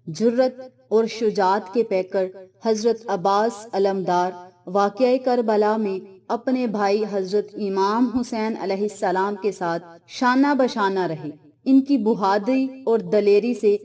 جرت اور شجاعت کے پیکر حضرت عباس علمدار واقعہ کربلا میں اپنے بھائی حضرت امام حسین علیہ السلام کے ساتھ شانہ بشانہ رہے۔ ان کی بہادری اور دلیری سے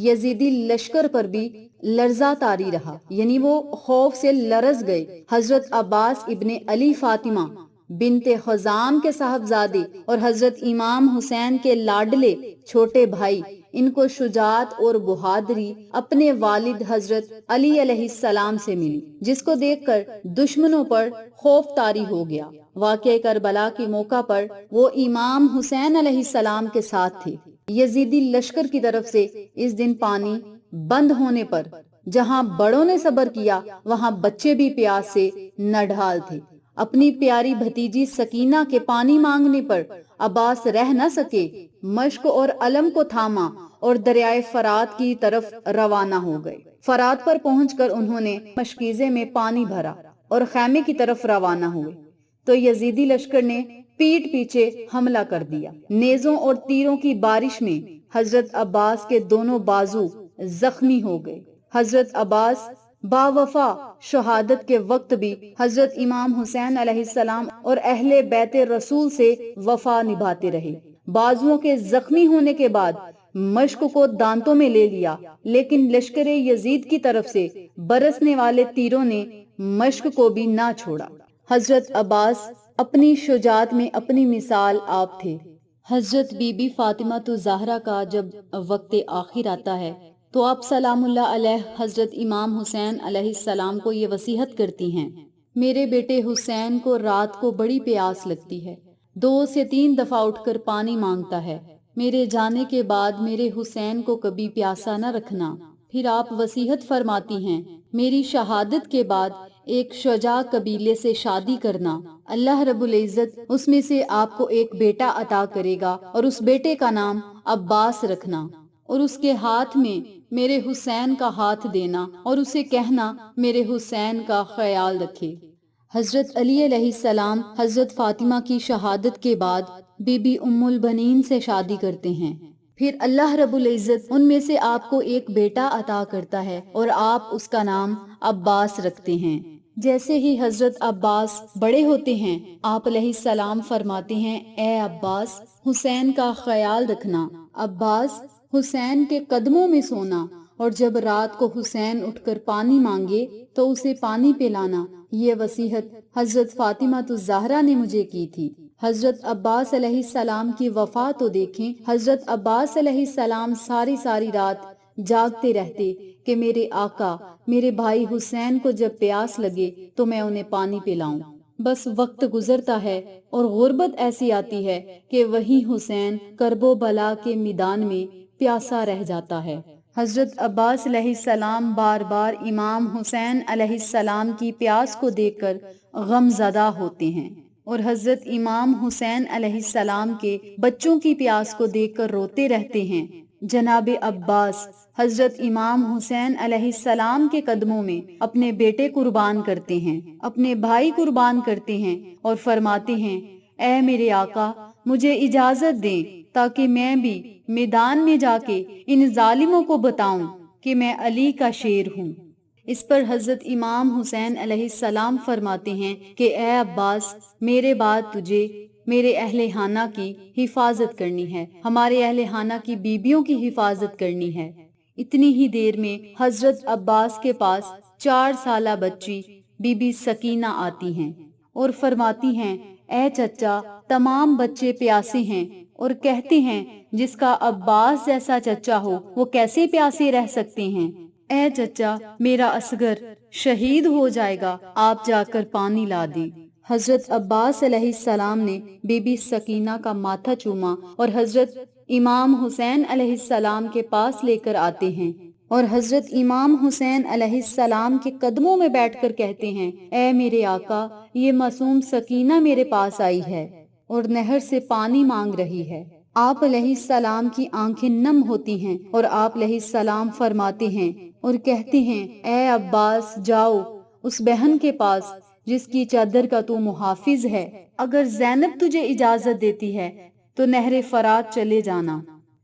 یزیدی لشکر پر بھی لرزہ طاری رہا، یعنی وہ خوف سے لرز گئے۔ حضرت عباس ابن علی فاطمہ بنت خزام کے صاحبزادے اور حضرت امام حسین کے لاڈلے چھوٹے بھائی، ان کو شجاعت اور بہادری اپنے والد حضرت علی علیہ السلام سے ملی، جس کو دیکھ کر دشمنوں پر خوف طاری ہو گیا۔ واقعہ کربلا کے موقع پر وہ امام حسین علیہ السلام کے ساتھ تھے۔ یزیدی لشکر کی طرف سے اس دن پانی بند ہونے پر جہاں بڑوں نے صبر کیا، وہاں بچے بھی پیاس سے نڈھال تھے۔ اپنی پیاری بھتیجی سکینہ کے پانی مانگنے پر عباس رہ نہ سکے، مشق اور علم کو تھاما اور دریائے فرات کی طرف روانہ ہو گئے۔ فرات پر پہنچ کر انہوں نے مشکیزے میں پانی بھرا اور خیمے کی طرف روانہ ہوئے تو یزیدی لشکر نے پیٹ پیچھے حملہ کر دیا۔ نیزوں اور تیروں کی بارش میں حضرت عباس کے دونوں بازو زخمی ہو گئے۔ حضرت عباس باوفا شہادت کے وقت بھی حضرت امام حسین علیہ السلام اور اہل بیت رسول سے وفا نبھاتے رہے۔ بازوؤں کے زخمی ہونے کے بعد مشق کو دانتوں میں لے لیا، لیکن لشکر یزید کی طرف سے برسنے والے تیروں نے مشق کو بھی نہ چھوڑا۔ حضرت عباس اپنی شجاعت میں اپنی مثال آپ تھے۔ حضرت بی بی فاطمہ زہرا کا جب وقت آخر آتا ہے تو آپ سلام اللہ علیہ حضرت امام حسین علیہ السلام کو یہ وصیت کرتی ہیں: میرے بیٹے حسین کو رات کو بڑی پیاس لگتی ہے، 2 سے 3 دفعہ اٹھ کر پانی مانگتا ہے، میرے جانے کے بعد میرے حسین کو کبھی پیاسا نہ رکھنا۔ پھر آپ وصیت فرماتی ہیں: میری شہادت کے بعد ایک شجاع قبیلے سے شادی کرنا، اللہ رب العزت اس میں سے آپ کو ایک بیٹا عطا کرے گا اور اس بیٹے کا نام عباس رکھنا، اور اس کے ہاتھ میں میرے حسین کا ہاتھ دینا اور اسے کہنا میرے حسین کا خیال رکھے۔ حضرت علی علیہ السلام حضرت فاطمہ کی شہادت کے بعد بی بی ام البنین سے شادی کرتے ہیں۔ پھر اللہ رب العزت ان میں سے آپ کو ایک بیٹا عطا کرتا ہے اور آپ اس کا نام عباس رکھتے ہیں۔ جیسے ہی حضرت عباس بڑے ہوتے ہیں، آپ علیہ السلام فرماتے ہیں: اے عباس، حسین کا خیال رکھنا، عباس حسین کے قدموں میں سونا، اور جب رات کو حسین اٹھ کر پانی مانگے تو اسے پانی پلانا۔ یہ وصیت حضرت فاطمہ الزہرا نے مجھے کی تھی۔ حضرت عباس علیہ السلام کی وفا تو دیکھیں، حضرت عباس علیہ السلام ساری رات جاگتے رہتے کہ میرے آقا، میرے بھائی حسین کو جب پیاس لگے تو میں انہیں پانی پلاؤں۔ بس وقت گزرتا ہے اور غربت ایسی آتی ہے کہ وہی حسین کرب و بلا کے میدان میں پیاسا رہ جاتا ہے۔ حضرت عباس علیہ السلام بار بار امام حسین علیہ السلام کی پیاس کو دیکھ کر غم زدہ ہوتے ہیں اور حضرت امام حسین علیہ السلام کے بچوں کی پیاس کو دیکھ کر روتے رہتے ہیں۔ جناب عباس حضرت امام حسین علیہ السلام کے قدموں میں اپنے بیٹے قربان کرتے ہیں، اپنے بھائی قربان کرتے ہیں اور فرماتے ہیں: اے میرے آقا، مجھے اجازت دیں تاکہ میں بھی میدان میں جا کے ان ظالموں کو بتاؤں کہ میں علی کا شیر ہوں۔ اس پر حضرت امام حسین علیہ السلام فرماتے ہیں کہ اے عباس، میرے بعد تجھے میرے اہل خانہ کی حفاظت کرنی ہے، ہمارے اہل خانہ کی بیویوں کی حفاظت کرنی ہے۔ اتنی ہی دیر میں حضرت عباس کے پاس 4 سالہ بچی بی بی سکینہ آتی ہیں اور فرماتی ہیں: اے چچا، تمام بچے پیاسے ہیں اور کہتے ہیں جس کا عباس جیسا چچا ہو وہ کیسے پیاسے رہ سکتے ہیں۔ اے چچا، میرا اصغر شہید ہو جائے گا، آپ جا کر پانی لا دیں۔ حضرت عباس علیہ السلام نے بی بی سکینہ کا ماتھا چوما اور حضرت امام حسین علیہ السلام کے پاس لے کر آتے ہیں اور حضرت امام حسین علیہ السلام کے قدموں میں بیٹھ کر کہتے ہیں: اے میرے آقا، یہ معصوم سکینہ میرے پاس آئی ہے اور نہر سے پانی مانگ رہی ہے۔ آپ علیہ السلام کی آنکھیں نم ہوتی ہیں اور آپ علیہ السلام فرماتے ہیں اور کہتے ہیں: اے عباس، جاؤ اس بہن کے پاس جس کی چادر کا تو محافظ ہے، اگر زینب تجھے اجازت دیتی ہے تو نہر فرات چلے جانا۔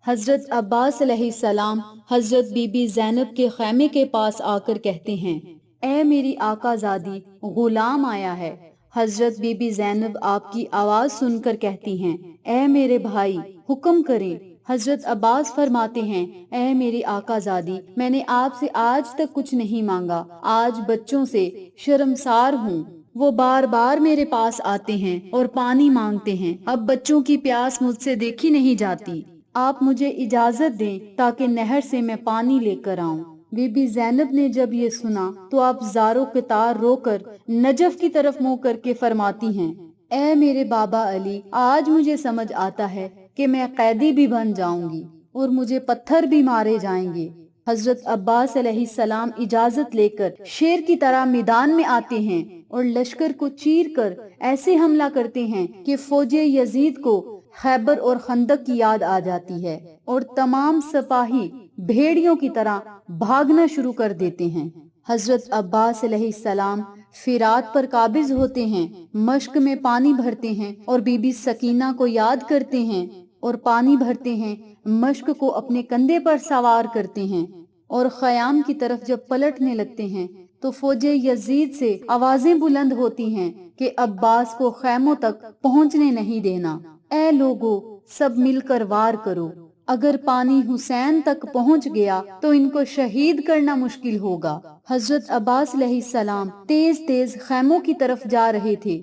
حضرت عباس علیہ السلام حضرت بی بی زینب کے خیمے کے پاس آ کر کہتے ہیں، اے میری آقا زادی، غلام آیا ہے۔ حضرت بی بی زینب آپ کی آواز سن کر کہتی ہیں، اے میرے بھائی، حکم کریں۔ حضرت عباس فرماتے ہیں، اے میری آقا زادی، میں نے آپ سے آج تک کچھ نہیں مانگا، آج بچوں سے شرمسار ہوں۔ وہ بار بار میرے پاس آتے ہیں اور پانی مانگتے ہیں، اب بچوں کی پیاس مجھ سے دیکھی نہیں جاتی، آپ مجھے اجازت دیں تاکہ نہر سے میں پانی لے کر آؤں۔ بی بی زینب نے جب یہ سنا تو آپ زارو قطار رو کر نجف کی طرف منہ کر کے فرماتی ہیں، اے میرے بابا علی، آج مجھے سمجھ آتا ہے کہ میں قیدی بھی بن جاؤں گی اور مجھے پتھر بھی مارے جائیں گے۔ حضرت عباس علیہ السلام اجازت لے کر شیر کی طرح میدان میں آتے ہیں اور لشکر کو چیر کر ایسے حملہ کرتے ہیں کہ فوج یزید کو خیبر اور خندق کی یاد آ جاتی ہے اور تمام سپاہی بھیڑیوں کی طرح بھاگنا شروع کر دیتے ہیں۔ حضرت عباس علیہ السلام فرات پر قابض ہوتے ہیں، مشک میں پانی بھرتے ہیں اور بی بی سکینہ کو یاد کرتے ہیں اور پانی بھرتے ہیں، مشک کو اپنے کندھے پر سوار کرتے ہیں اور خیام کی طرف جب پلٹنے لگتے ہیں تو فوج یزید سے آوازیں بلند ہوتی ہیں کہ عباس کو خیموں تک پہنچنے نہیں دینا۔ اے لوگو، سب مل کر وار کرو، اگر پانی حسین تک پہنچ گیا تو ان کو شہید کرنا مشکل ہوگا۔ حضرت عباس علیہ السلام تیز تیز خیموں کی طرف جا رہے تھے،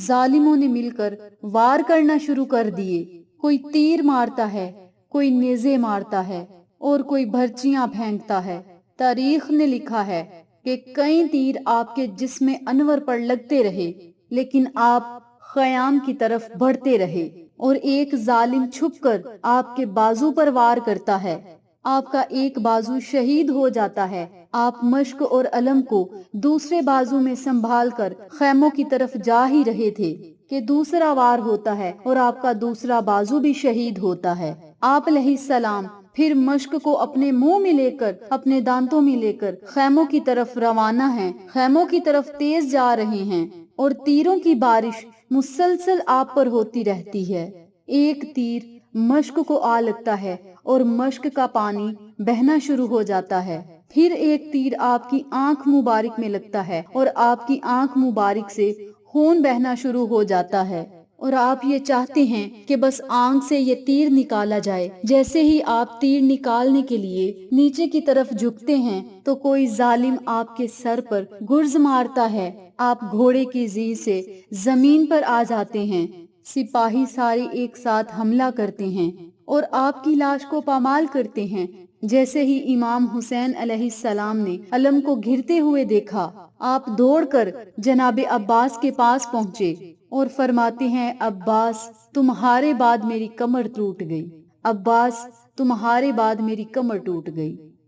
ظالموں نے مل کر وار کرنا شروع کر دیے، کوئی تیر مارتا ہے، کوئی نیزے مارتا ہے اور کوئی بھرچیاں پھینکتا ہے۔ تاریخ نے لکھا ہے کہ کئی تیر آپ کے جسم انور پر لگتے رہے، لیکن آپ خیام کی طرف بڑھتے رہے اور ایک ظالم چھپ کر آپ کے بازو پر وار کرتا ہے، آپ کا ایک بازو شہید ہو جاتا ہے، آپ مشک اور علم کو دوسرے بازو میں سنبھال کر خیموں کی طرف جا ہی رہے تھے کہ دوسرا وار ہوتا ہے اور آپ کا دوسرا بازو بھی شہید ہوتا ہے۔ آپ علیہ السلام پھر مشک کو اپنے منہ میں لے کر، اپنے دانتوں میں لے کر خیموں کی طرف روانہ ہیں، خیموں کی طرف تیز جا رہے ہیں اور تیروں کی بارش مسلسل آپ پر ہوتی رہتی ہے۔ ایک تیر مشک کو آ لگتا ہے اور مشک کا پانی بہنا شروع ہو جاتا ہے، پھر ایک تیر آپ کی آنکھ مبارک میں لگتا ہے اور آپ کی آنکھ مبارک سے خون بہنا شروع ہو جاتا ہے اور آپ یہ چاہتے ہیں کہ بس آنکھ سے یہ تیر نکالا جائے۔ جیسے ہی آپ تیر نکالنے کے لیے نیچے کی طرف جھکتے ہیں تو کوئی ظالم آپ کے سر پر گرز مارتا ہے، آپ گھوڑے کی زیر سے زمین پر آ جاتے ہیں، سپاہی سارے ایک ساتھ حملہ کرتے ہیں اور آپ کی لاش کو پامال کرتے ہیں۔ جیسے ہی امام حسین علیہ السلام نے علم کو گرتے ہوئے دیکھا، آپ دوڑ کر جناب عباس کے پاس پہنچے اور فرماتے ہیں، عباس، تمہارے بعد میری کمر ٹوٹ گئی، عباس، تمہارے بعد میری کمر ٹوٹ گئی۔